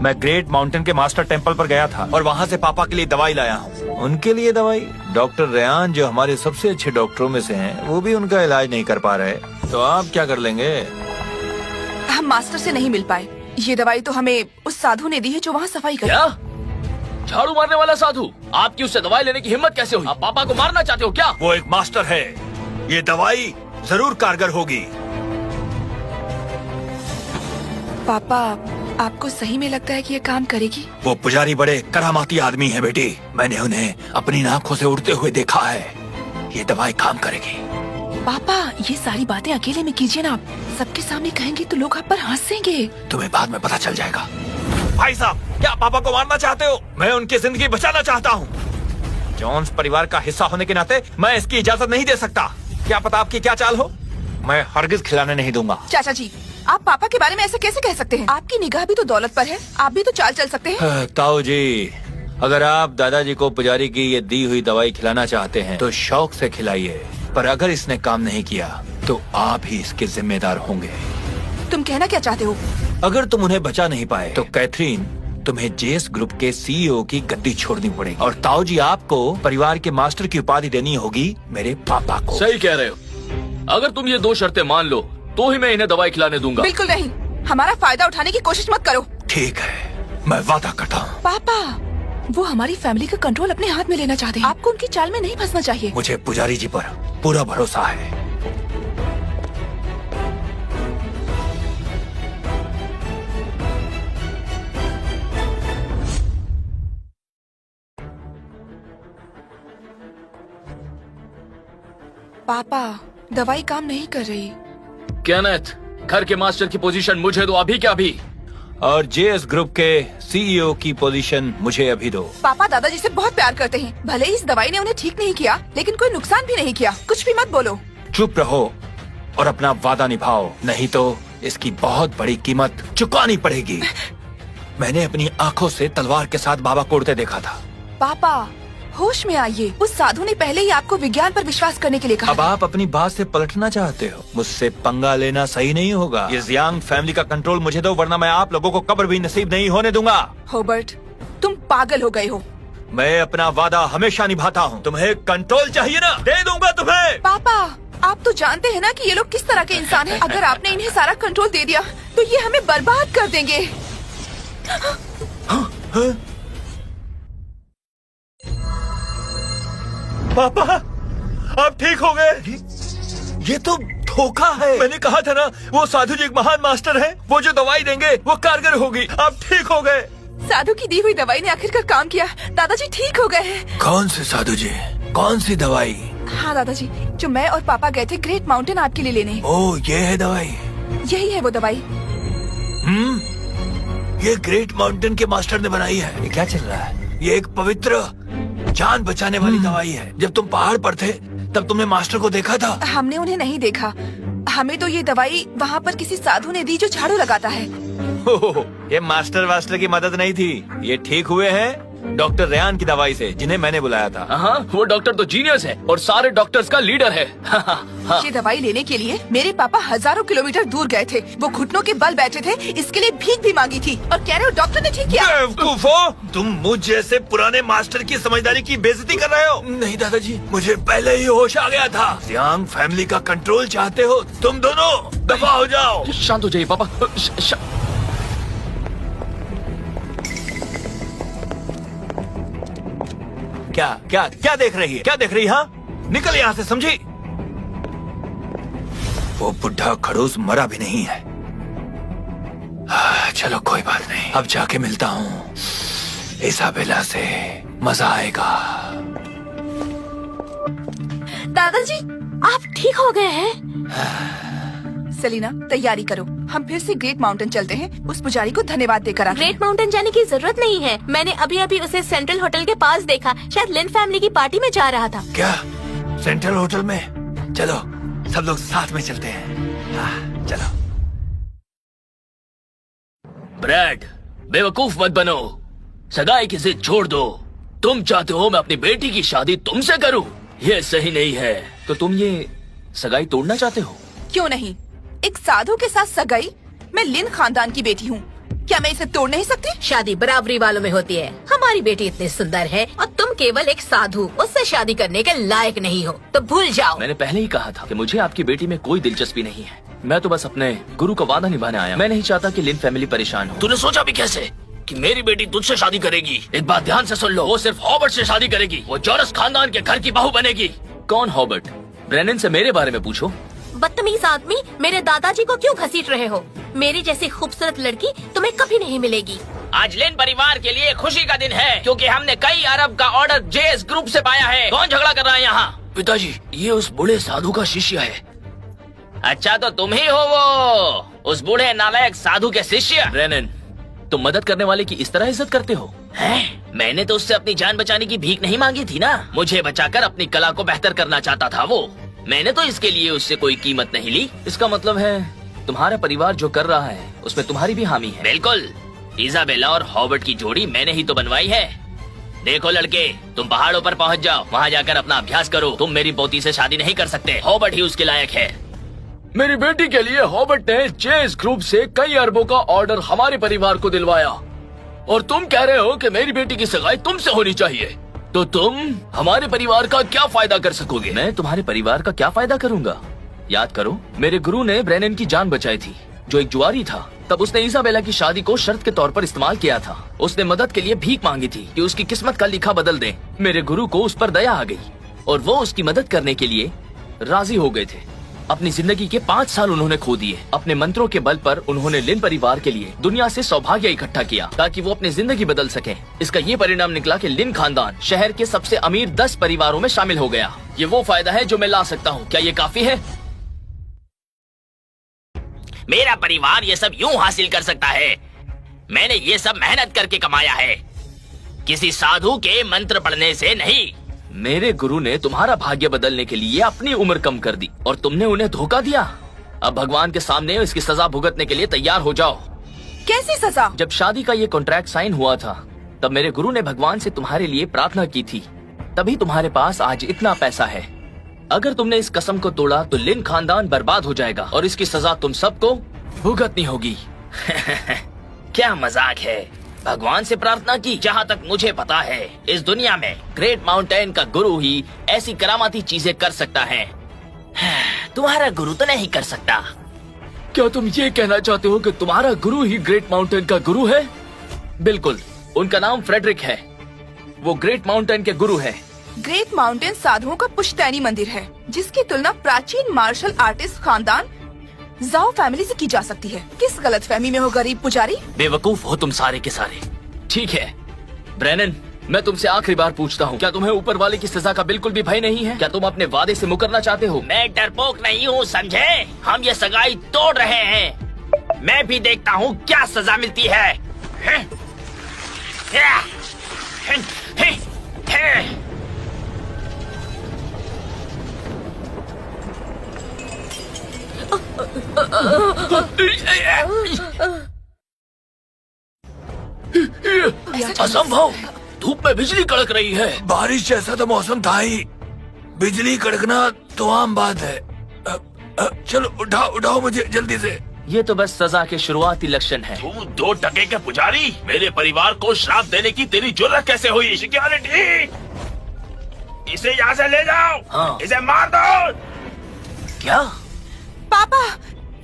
मैं great mountain के master temple पर गया था और वहाँ से पापा के लिए दवाई लाया हूँ। उनके लिए दवाई? डॉक्टर रेयान जो हमारे सबसे अच्छे डॉक्टरों में से हैं, वो भी उनका इलाज नहीं कर पा रहे, तो आप क्या कर लेंगे? हम मास्टर से नहीं मिल पाए। ये दवाई तो हमें उस साधु ने दी है जो वहाँ सफाई करे। क्या? झाड़ू मारने वाला साधु? आपकी उससे दवाई लेने की हिम्मत कैसे हुई? आप पापा को मारना चाहते हो क्या? वो एक मास्टर है, ये दवाई जरूर कारगर होगी। पापा, आपको सही में लगता है कि ये काम करेगी? वो पुजारी बड़े करामाती आदमी है बेटी, मैंने उन्हें अपनी आंखों से उड़ते हुए देखा है। ये दवाई काम करेगी। पापा, ये सारी बातें अकेले में कीजिए ना, आप सबके सामने कहेंगे तो लोग आप पर हंसेंगे। तुम्हें बाद में पता चल जाएगा। भाई साहब, क्या पापा को मारना चाहते हो? मैं उनकी जिंदगी बचाना चाहता हूँ। जॉन्स परिवार का हिस्सा होने के नाते मैं इसकी इजाजत नहीं दे सकता। क्या पता आपकी क्या चाल हो, मैं हरगिज खिलाने नहीं दूंगा। चाचा जी, आप पापा के बारे में ऐसे कैसे कह सकते हैं? आपकी निगाह भी तो दौलत पर है, आप भी तो चाल चल सकते हैं। ताऊ जी, अगर आप दादाजी को पुजारी की ये दी हुई दवाई खिलाना चाहते हैं तो शौक से खिलाइए, पर अगर इसने काम नहीं किया तो आप ही इसके जिम्मेदार होंगे। तुम कहना क्या चाहते हो? अगर तुम उन्हें बचा नहीं पाए तो कैथरीन, तुम्हें जेस ग्रुप के सीईओ की गद्दी छोड़नी पड़ेगी और ताऊ जी आपको परिवार के मास्टर की उपाधि देनी होगी मेरे पापा को। सही कह रहे हो। अगर तुम ये 2 शर्तें मान लो तो ही मैं इन्हें दवाई खिलाने दूंगा। बिल्कुल नहीं, हमारा फायदा उठाने की कोशिश मत करो। ठीक है, मैं वादा करता हूँ। पापा, वो हमारी फैमिली का कंट्रोल अपने हाथ में लेना चाहते हैं। आपको उनकी चाल में नहीं फंसना चाहिए। मुझे पुजारी जी पर पूरा भरोसा है। पापा, दवाई काम नहीं कर रही। केनेथ, घर के मास्टर की पोजीशन मुझे दो, अभी क्या अभी। और जेएस ग्रुप के सीईओ की पोजीशन मुझे अभी दो। पापा दादाजी से बहुत प्यार करते हैं। भले ही इस दवाई ने उन्हें ठीक नहीं किया, लेकिन कोई नुकसान भी नहीं किया। कुछ भी मत बोलो। चुप रहो और अपना वादा निभाओ, नहीं तो इसकी बहुत बड़ी कीमत चुकानी पड़ेगी। मैंने अपनी आंखों से तलवार के साथ बाबा को उड़ते देखा था। पापा, होश में आइए। उस साधु ने पहले ही आपको विज्ञान पर विश्वास करने के लिए कहा। अब आप अपनी बात से पलटना चाहते हो। मुझसे पंगा लेना सही नहीं होगा। ये जियांग फैमिली का कंट्रोल मुझे दो, वरना मैं आप लोगों को कब्र भी नसीब नहीं होने दूंगा। होबर्ट, तुम पागल हो गए हो। मैं अपना वादा हमेशा निभाता हूँ। तुम्हें कंट्रोल चाहिए ना, दे दूंगा तुम्हें। पापा, आप तो जानते हैं ना कि ये लोग किस तरह के इंसान हैं। अगर आपने इन्हें सारा कंट्रोल दे दिया तो ये हमें बर्बाद कर देंगे। पापा, आप ठीक हो गए? ये तो धोखा है। मैंने कहा था ना, वो साधु जी एक महान मास्टर है, वो जो दवाई देंगे वो कारगर होगी। आप ठीक हो गए। साधु की दी हुई दवाई ने आखिरकार काम किया। दादाजी ठीक हो गए हैं। कौन से साधु जी? कौन सी दवाई? हाँ दादाजी, जो मैं और पापा गए थे ग्रेट माउंटेन आपके लिए लेने। ओह, ये है दवाई? यही है वो दवाई। ये ग्रेट माउंटेन के मास्टर ने बनाई है। ये क्या चल रहा है? ये एक पवित्र जान बचाने वाली दवाई है। जब तुम पहाड़ पर थे तब तुमने मास्टर को देखा था? हमने उन्हें नहीं देखा। हमें तो ये दवाई वहाँ पर किसी साधु ने दी जो झाड़ू लगाता है। ये मास्टर की मदद नहीं थी, ये ठीक हुए हैं डॉक्टर रेयान की दवाई से, जिन्हें मैंने बुलाया था। हाँ, वो डॉक्टर तो जीनियस है और सारे डॉक्टर्स का लीडर है। ये दवाई लेने के लिए मेरे पापा हजारों किलोमीटर दूर गए थे। वो घुटनों के बल बैठे थे, इसके लिए भीख भी मांगी थी और कह रहे हो डॉक्टर ने ठीक किया। बेवकूफो, तुम मुझ जैसे पुराने मास्टर की समझदारी की बेइज्जती कर रहे हो। नहीं दादाजी, मुझे पहले ही होश आ गया था। जियांग फैमिली का कंट्रोल चाहते हो तुम दोनों, दफा हो जाओ। शांत हो जाइए पापा। क्या क्या क्या देख रही है? क्या देख रही है? हाँ, निकल यहाँ से, समझी? वो बुढ़ा खड़ूस मरा भी नहीं है। चलो कोई बात नहीं, अब जाके मिलता हूँ इसाबेला से, मजा आएगा। दादाजी, आप ठीक हो गए हैं? सेलिना, तैयारी करो, हम फिर से ग्रेट माउंटेन चलते हैं। उस पुजारी को धन्यवाद देकर आते हैं। ग्रेट माउंटेन जाने की जरूरत नहीं है। मैंने अभी अभी उसे सेंट्रल होटल के पास देखा। शायद लिन फैमिली की पार्टी में जा रहा था। क्या सेंट्रल होटल में? चलो सब लोग साथ में चलते हैं। चलो। ब्रैड, बेवकूफ मत बनो। सगाई की जिद छोड़ दो। तुम चाहते हो मैं अपनी बेटी की शादी तुमसे करूं? ये सही नहीं है। तो तुम ये सगाई तोड़ना चाहते हो? क्यों नहीं, एक साधु के साथ सगाई? मैं लिन खानदान की बेटी हूँ। क्या मैं इसे तोड़ नहीं सकती? शादी बराबरी वालों में होती है। हमारी बेटी इतनी सुंदर है और तुम केवल एक साधु, उससे शादी करने के लायक नहीं हो, तो भूल जाओ। मैंने पहले ही कहा था कि मुझे आपकी बेटी में कोई दिलचस्पी नहीं है। मैं तो बस अपने गुरु का वादा निभाने आया। मैं नहीं चाहता कि लिन फैमिली परेशान हो। तूने सोचा भी कैसे कि मेरी बेटी तुझसे शादी करेगी? एक बात ध्यान से सुन लो, वो सिर्फ हॉबर्ट से शादी करेगी। वो जॉरस खानदान के घर की बहू बनेगी। कौन हॉबर्ट? ब्रेनन से मेरे बारे में पूछो। बदतमीज आदमी, मेरे दादाजी को क्यों घसीट रहे हो? मेरी जैसी खूबसूरत लड़की तुम्हें कभी नहीं मिलेगी। आज लिन परिवार के लिए खुशी का दिन है क्योंकि हमने कई अरब का ऑर्डर जेएस ग्रुप से पाया है। कौन झगड़ा कर रहा है यहाँ? पिताजी, ये उस बूढ़े साधु का शिष्य है। अच्छा तो तुम ही हो वो उस बूढ़े नालायक साधु के शिष्य? ब्रेनन, तुम मदद करने वाले की इस तरह इज्जत करते हो? हैं? मैंने तो उससे अपनी जान बचाने की भीख नहीं मांगी थी ना। मुझे बचाकर अपनी कला को बेहतर करना चाहता था वो। मैंने तो इसके लिए उससे कोई कीमत नहीं ली। इसका मतलब है तुम्हारा परिवार जो कर रहा है उसमें तुम्हारी भी हामी है। बिल्कुल। इजाबेला और हॉबर्ट की जोड़ी मैंने ही तो बनवाई है। देखो लड़के, तुम पहाड़ों पर पहुंच जाओ, वहाँ जाकर अपना अभ्यास करो। तुम मेरी पोती से शादी नहीं कर सकते, हॉबर्ट ही उसके लायक है। मेरी बेटी के लिए हॉबर्ट ने जेएस ग्रुप से कई अरबों का ऑर्डर हमारे परिवार को दिलवाया और तुम कह रहे हो कि मेरी बेटी की सगाई तुमसे होनी चाहिए। तो तुम हमारे परिवार का क्या फायदा कर सकोगे? मैं तुम्हारे परिवार का क्या फायदा करूंगा? याद करो, मेरे गुरु ने ब्रेनन की जान बचाई थी, जो एक जुआरी था। तब उसने इजाबेला की शादी को शर्त के तौर पर इस्तेमाल किया था। उसने मदद के लिए भीख मांगी थी कि उसकी किस्मत का लिखा बदल दे। मेरे गुरु को उस पर दया आ गई और वो उसकी मदद करने के लिए राजी हो गए थे। अपनी जिंदगी के 5 साल उन्होंने खो दिए। अपने मंत्रों के बल पर उन्होंने लिन परिवार के लिए दुनिया से सौभाग्य इकट्ठा किया ताकि वो अपनी जिंदगी बदल सके। इसका ये परिणाम निकला कि लिन खानदान शहर के सबसे अमीर 10 परिवारों में शामिल हो गया। ये वो फायदा है जो मैं ला सकता हूँ। क्या ये काफी है? मेरा परिवार ये सब यूं हासिल कर सकता है। मैंने ये सब मेहनत करके कमाया है, किसी साधु के मंत्र पढ़ने से नहीं। मेरे गुरु ने तुम्हारा भाग्य बदलने के लिए अपनी उम्र कम कर दी और तुमने उन्हें धोखा दिया। अब भगवान के सामने इसकी सजा भुगतने के लिए तैयार हो जाओ। कैसी सजा? जब शादी का ये कॉन्ट्रैक्ट साइन हुआ था तब मेरे गुरु ने भगवान से तुम्हारे लिए प्रार्थना की थी, तभी तुम्हारे पास आज इतना पैसा है। अगर तुमने इस कसम को तोड़ा तो लिन खानदान बर्बाद हो जाएगा और इसकी सजा तुम सबको भुगतनी होगी। क्या मजाक है? भगवान से प्रार्थना की? जहाँ तक मुझे पता है इस दुनिया में ग्रेट माउंटेन का गुरु ही ऐसी करामाती चीजें कर सकता है। तुम्हारा गुरु तो नहीं कर सकता। क्या तुम ये कहना चाहते हो कि तुम्हारा गुरु ही ग्रेट माउंटेन का गुरु है? बिल्कुल, उनका नाम फ्रेडरिक है। वो ग्रेट माउंटेन के गुरु है। ग्रेट माउंटेन साधुओं का पुश्तैनी मंदिर है जिसकी तुलना प्राचीन मार्शल आर्टिस्ट खानदान जाओ फैमिली से की जा सकती है। किस गलतफहमी में हो गरीब पुजारी? बेवकूफ हो तुम सारे के सारे। ठीक है ब्रेनन, मैं तुमसे आखिरी बार पूछता हूँ, क्या तुम्हें ऊपर वाले की सजा का बिल्कुल भी भय नहीं है? क्या तुम अपने वादे से मुकरना चाहते हो? मैं डरपोक नहीं हूँ, समझे? हम ये सगाई तोड़ रहे हैं। मैं भी देखता हूँ क्या सजा मिलती है। असंभव, धूप में बिजली कड़क रही है। बारिश जैसा तो मौसम था ही, बिजली कड़कना तो आम बात है। चलो उठाओ मुझे जल्दी से। ये तो बस सजा के शुरुआती लक्षण है। तू 2 टके के पुजारी, मेरे परिवार को श्राप देने की तेरी जुर्रत कैसे हुई? सिक्योरिटी, इसे यहाँ से ले जाओ। हाँ। इसे मार दो। क्या? पापा,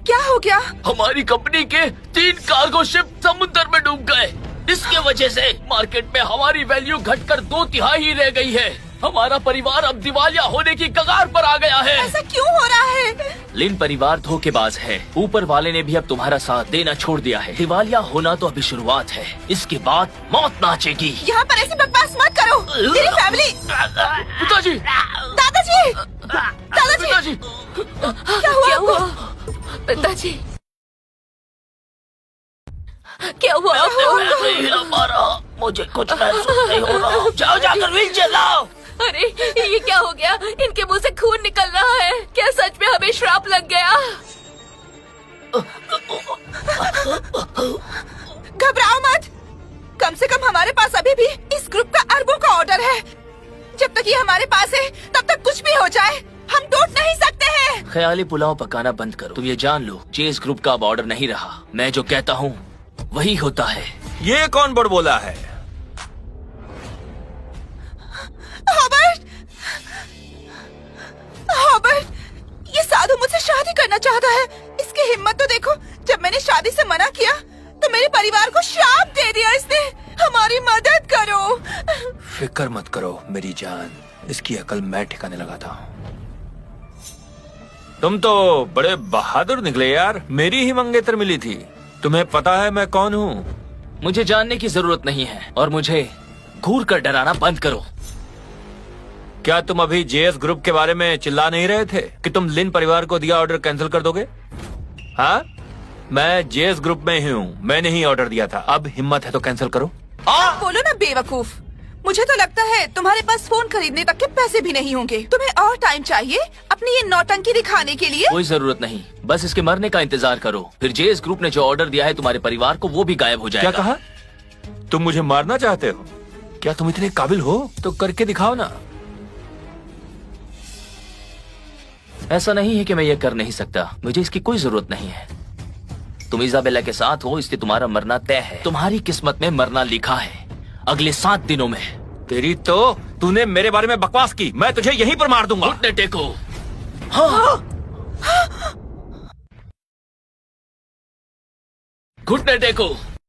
क्या हो गया? हमारी कंपनी के 3 कार्गो शिप समुद्र में डूब गए। इसके वजह से मार्केट में हमारी वैल्यू घटकर 2/3 ही रह गई है। हमारा परिवार अब दिवालिया होने की कगार पर आ गया है। ऐसा क्यों हो रहा है? लिन परिवार धोखेबाज है। ऊपर वाले ने भी अब तुम्हारा साथ देना छोड़ दिया है। दिवालिया होना तो अभी शुरुआत है, इसके बाद मौत नाचेगी। यहाँ पर ऐसी बकवास मत करो। मेरी फैमिली। पिताजी, दादाजी, दादाजी, पिताजी, क्या हुआ? पिताजी, क्या हुआ? मैं नहीं हिला पा रहा, मुझे कुछ महसूस नहीं हो रहा। जाओ जाकर व्हीलचेयर लाओ। अरे ये क्या हो गया? इनके मुंह से खून निकल रहा है। क्या सच में हमें श्राप लग गया? घबराओ मत, कम से कम हमारे पास अभी भी इस ग्रुप का अरबों का ऑर्डर है। जब तक ये हमारे पास है तब तक कुछ भी हो जाए हम टूट नहीं सकते हैं। ख्याली पुलाव पकाना बंद करो। तुम ये जान लो, जेएस ग्रुप का अब ऑर्डर नहीं रहा। मैं जो कहता हूँ वही होता है। ये कौन बड़ बोला है? हॉबर्ट, हॉबर्ट, ये साधु मुझसे शादी करना चाहता है। इसकी हिम्मत तो देखो। जब मैंने शादी से मना किया तो मेरे परिवार को श्राप दे दिया इसने। हमारी मदद करो। फिक्र मत करो मेरी जान, इसकी अकल मैं ठिकाने लगाता हूँ। तुम तो बड़े बहादुर निकले यार, मेरी ही मंगेतर मिली थी। तुम्हें पता है मैं कौन हूँ? मुझे जानने की जरूरत नहीं है और मुझे घूर कर डराना बंद करो। क्या तुम अभी जेएस ग्रुप के बारे में चिल्ला नहीं रहे थे कि तुम लिन परिवार को दिया ऑर्डर कैंसिल कर दोगे? हाँ, मैं जेएस ग्रुप में ही हूँ, मैंने ही ऑर्डर दिया था। अब हिम्मत है तो कैंसिल करो। बोलो ना बेवकूफ। मुझे तो लगता है तुम्हारे पास फोन खरीदने तक के पैसे भी नहीं होंगे। तुम्हें और टाइम चाहिए अपनी ये नौटंकी दिखाने के लिए? कोई जरूरत नहीं, बस इसके मरने का इंतजार करो। फिर जेएस ग्रुप ने जो ऑर्डर दिया है तुम्हारे परिवार को, वो भी गायब हो जाएगा। क्या कहा? तुम मुझे मारना चाहते हो? क्या तुम इतने काबिल हो? तो करके दिखाओ ना। ऐसा नहीं है कि मैं ये कर नहीं सकता, मुझे इसकी कोई जरूरत नहीं है। तुम इजाबेला के साथ हो, इसलिए तुम्हारा मरना तय है। तुम्हारी किस्मत में मरना लिखा है अगले 7 दिनों में। तेरी तो, तूने मेरे बारे में बकवास की, मैं तुझे यहीं पर मार दूंगा। घुटने टेको। हाँ। घुटने टेको।